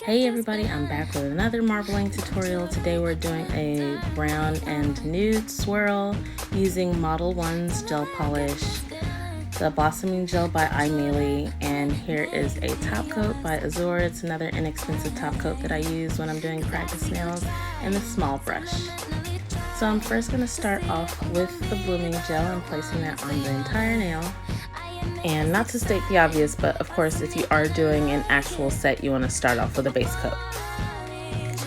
Hey everybody, I'm back with another marbling tutorial. Today we're doing a brown and nude swirl using Modelones gel polish, the blossoming gel by Aimeili, and here is a top coat by Azure. It's another inexpensive top coat that I use when I'm doing practice nails, and a small brush. So I'm first going to start off with the blooming gel and placing that on the entire nail. And not to state the obvious, but of course if you are doing an actual set, you want to start off with a base coat.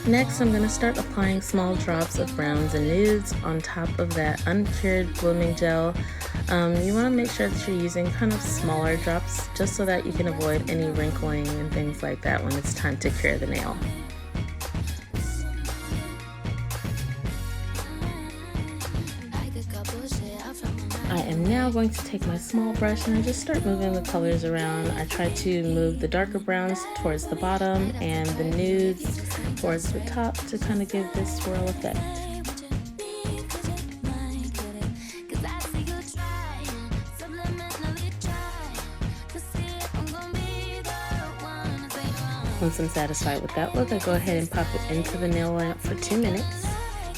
Next, I'm going to start applying small drops of browns and nudes on top of that uncured blooming gel. You want to make sure that you're using kind of smaller drops just so that you can avoid any wrinkling and things like that when it's time to cure the nail. I am now going to take my small brush and I just start moving the colors around. I try to move the darker browns towards the bottom and the nudes towards the top to kind of give this swirl effect. Once I'm satisfied with that look, I go ahead and pop it into the nail lamp for 2 minutes.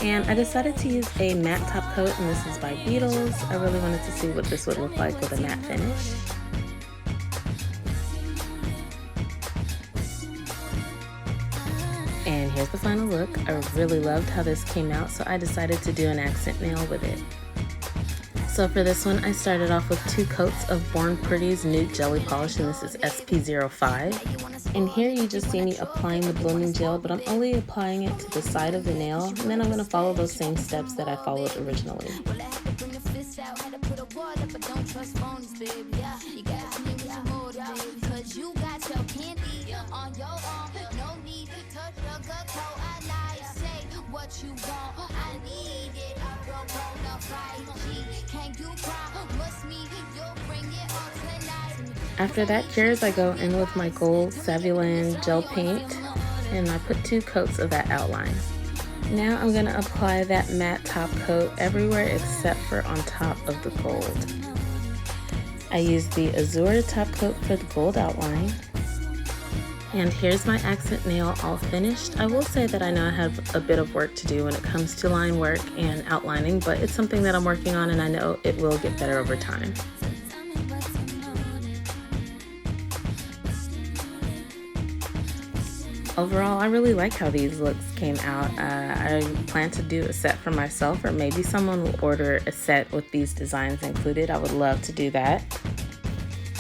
And I decided to use a matte top coat, and this is by Beetles. I really wanted to see what this would look like with a matte finish. And here's the final look. I really loved how this came out, so I decided to do an accent nail with it. So for this one, I started off with 2 coats of Born Pretty's Nude Jelly Polish, and this is SP05. And here you just see me applying the blooming gel, but I'm only applying it to the side of the nail, and then I'm going to follow those same steps that I followed originally. After that cures, I go in with my gold Saviland gel paint and I put 2 coats of that outline. Now I'm going to apply that matte top coat everywhere except for on top of the gold. I used the Azure top coat for the gold outline. And here's my accent nail all finished. I will say that I know I have a bit of work to do when it comes to line work and outlining, but it's something that I'm working on and I know it will get better over time. Overall, I really like how these looks came out. I plan to do a set for myself, or maybe someone will order a set with these designs included. I would love to do that.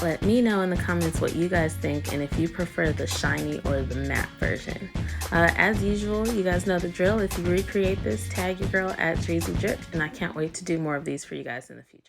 Let me know in the comments what you guys think and if you prefer the shiny or the matte version. As usual, you guys know the drill. If you recreate this, tag your girl at DreezyDrip, and I can't wait to do more of these for you guys in the future.